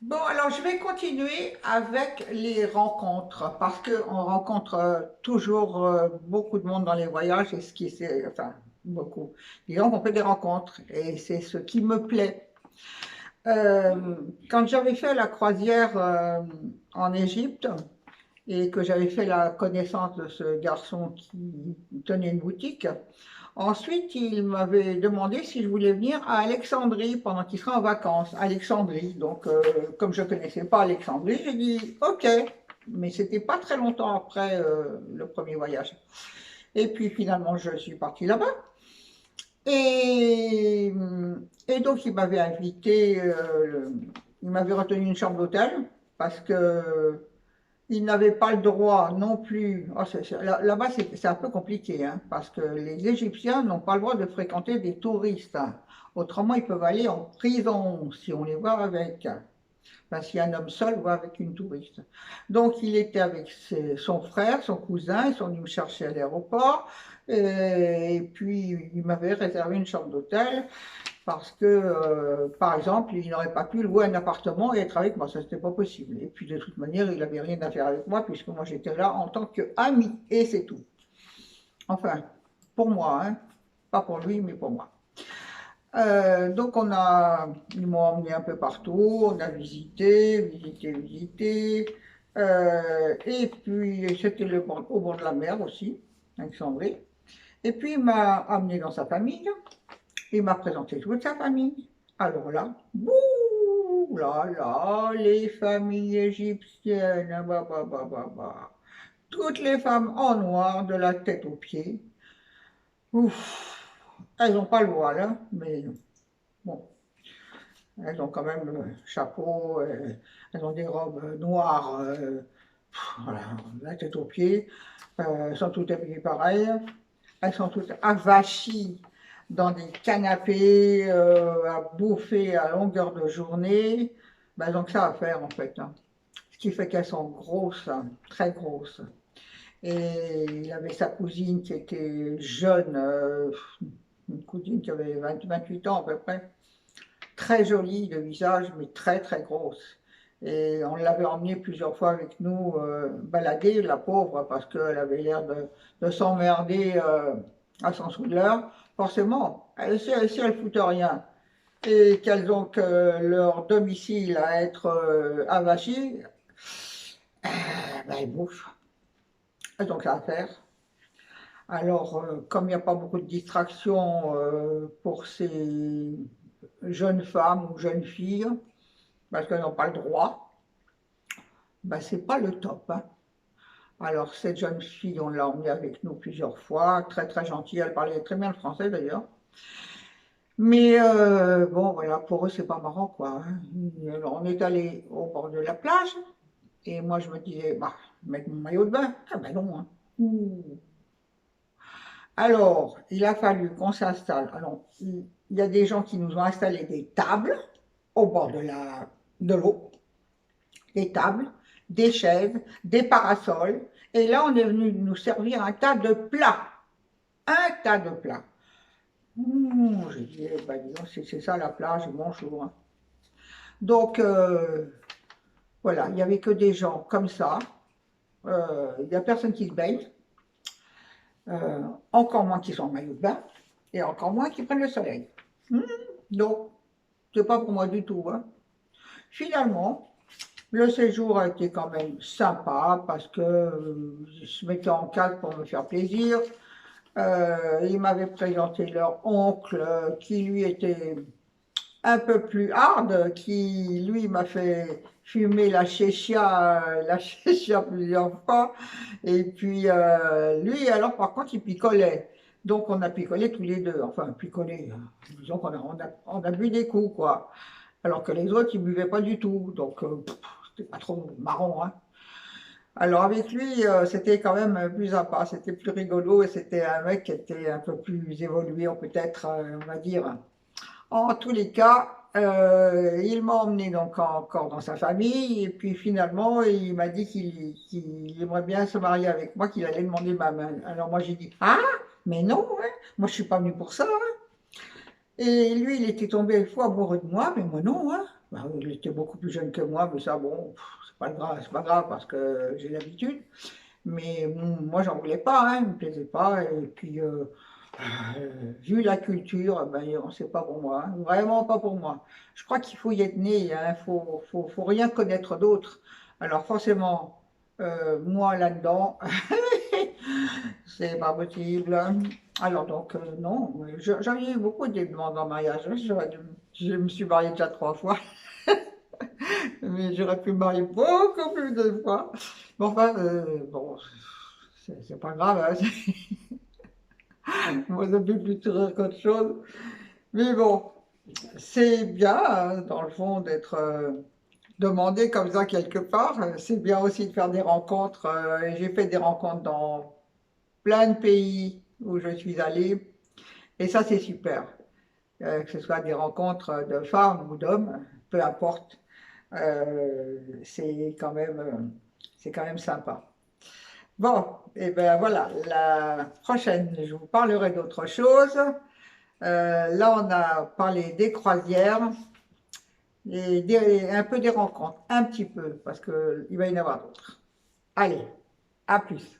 Bon, alors je vais continuer avec les rencontres parce qu'on rencontre toujours beaucoup de monde dans les voyages et ce qui c'est, enfin, beaucoup. Disons qu'on fait des rencontres et c'est ce qui me plaît. Euh, Quand j'avais fait la croisière en Égypte et que j'avais fait la connaissance de ce garçon qui tenait une boutique, ensuite, il m'avait demandé si je voulais venir à Alexandrie pendant qu'il serait en vacances. Alexandrie, donc comme je ne connaissais pas Alexandrie, j'ai dit OK, mais c'était pas très longtemps après le premier voyage. Et puis finalement, je suis partie là-bas. Et, et donc, il m'avait invité, il m'avait retenu une chambre d'hôtel parce que ils n'avaient pas le droit non plus. Oh, là-bas, c'est un peu compliqué, hein, parce que les Égyptiens n'ont pas le droit de fréquenter des touristes, hein. Autrement, ils peuvent aller en prison si on les voit avec. Enfin, si un homme seul va avec une touriste. Donc, il était avec son frère, son cousin, ils sont venus me chercher à l'aéroport. Et puis, il m'avait réservé une chambre d'hôtel parce que, par exemple, il n'aurait pas pu louer un appartement et être avec moi, ça c'était pas possible. Et puis de toute manière, il n'avait rien à faire avec moi puisque moi j'étais là en tant qu'ami et c'est tout. Enfin, pour moi, hein. Pas pour lui, mais pour moi. Donc ils m'ont emmené un peu partout, on a visité. Et puis c'était au bord de la mer aussi, Alexandrie. Et puis il m'a amené dans sa famille. Il m'a présenté toute sa famille. Alors là, bouh, là, là, les familles égyptiennes, bah. Toutes les femmes en noir, de la tête aux pieds. Ouf, elles n'ont pas le voile, hein, mais bon, elles ont quand même le chapeau, elles ont des robes noires, voilà, de la tête aux pieds. Elles sont toutes habillées pareil. Elles sont toutes avachies dans des canapés à bouffer à longueur de journée. Ben, donc ça à faire en fait, hein. Ce qui fait qu'elles sont grosses, hein, très grosses. Et il avait sa cousine qui était jeune, une cousine qui avait 28 ans à peu près, très jolie de visage, mais très très grosse. Et on l'avait emmenée plusieurs fois avec nous balader, la pauvre, parce qu'elle avait l'air de s'emmerder à son soudeur. Forcément, si elles foutent rien et qu'elles ont que leur domicile à être avachi, ben elles bouffent. Elles ont que ça à faire. Alors, comme il n'y a pas beaucoup de distractions pour ces jeunes femmes ou jeunes filles, parce qu'elles n'ont pas le droit, ben, c'est pas le top, hein. Alors, cette jeune fille, on l'a emmenée avec nous plusieurs fois, très très gentille, elle parlait très bien le français d'ailleurs. Mais bon, voilà, pour eux, c'est pas marrant, quoi, hein. Alors, on est allé au bord de la plage, et moi, je me disais, bah, mettre mon maillot de bain. Ah ben non, hein. Ouh. Alors, il a fallu qu'on s'installe. Alors, il y a des gens qui nous ont installé des tables au bord de l'eau, des tables, des chaises, des parasols. Et là, on est venu nous servir un tas de plats. Un tas de plats. J'ai dit, eh ben, dis donc, c'est ça la plage, bonjour, hein. Donc, voilà, il n'y avait que des gens comme ça. Il n'y a personne qui se baigne, encore moins qui sont en maillot de bain, et encore moins qui prennent le soleil. Hmm, donc, c'est pas pour moi du tout, hein. Finalement, le séjour a été quand même sympa parce que je se mettais en calme pour me faire plaisir. Ils m'avaient présenté leur oncle qui lui était un peu plus hard, qui lui m'a fait fumer la chéchia plusieurs fois. Et puis lui, alors par contre, il picolait. Donc on a picolé tous les deux. Enfin, picolé, disons on a bu des coups, quoi. Alors que les autres, ils buvaient pas du tout. Donc c'était pas trop marrant, hein. Alors avec lui, c'était quand même plus sympa, c'était plus rigolo et c'était un mec qui était un peu plus évolué, peut-être, on va dire. En tous les cas, il m'a emmené donc encore dans sa famille et puis finalement, il m'a dit qu'il aimerait bien se marier avec moi, qu'il allait demander ma main. Alors moi j'ai dit, ah, mais non, hein, moi je suis pas venue pour ça, hein. Et lui, il était tombé fou amoureux de moi, mais moi non, hein. Bah, il était beaucoup plus jeune que moi, mais ça, bon, c'est pas grave parce que j'ai l'habitude. Mais moi, j'en voulais pas, hein, il me plaisait pas. Et puis, vu la culture, ben, c'est pas pour moi, hein, vraiment pas pour moi. Je crois qu'il faut y être né, hein, faut rien connaître d'autre. Alors forcément, moi là-dedans, c'est pas possible. Alors donc, non, j'avais eu beaucoup de demandes en mariage, hein. Je me suis mariée déjà 3 fois, mais j'aurais pu me marier beaucoup plus de fois. Bon, enfin, bon, c'est pas grave, hein. Moi, ça me fait plus rire qu'autre chose. Mais bon, c'est bien, hein, dans le fond, d'être demandé comme ça quelque part. C'est bien aussi de faire des rencontres. Et j'ai fait des rencontres dans plein de pays où je suis allée. Et ça, c'est super. Que ce soit des rencontres de femmes ou d'hommes, peu importe. C'est quand même sympa. Bon, et ben voilà, la prochaine, je vous parlerai d'autre chose. Là, on a parlé des croisières et un peu des rencontres, un petit peu, parce qu'il va y en avoir d'autres. Allez, à plus.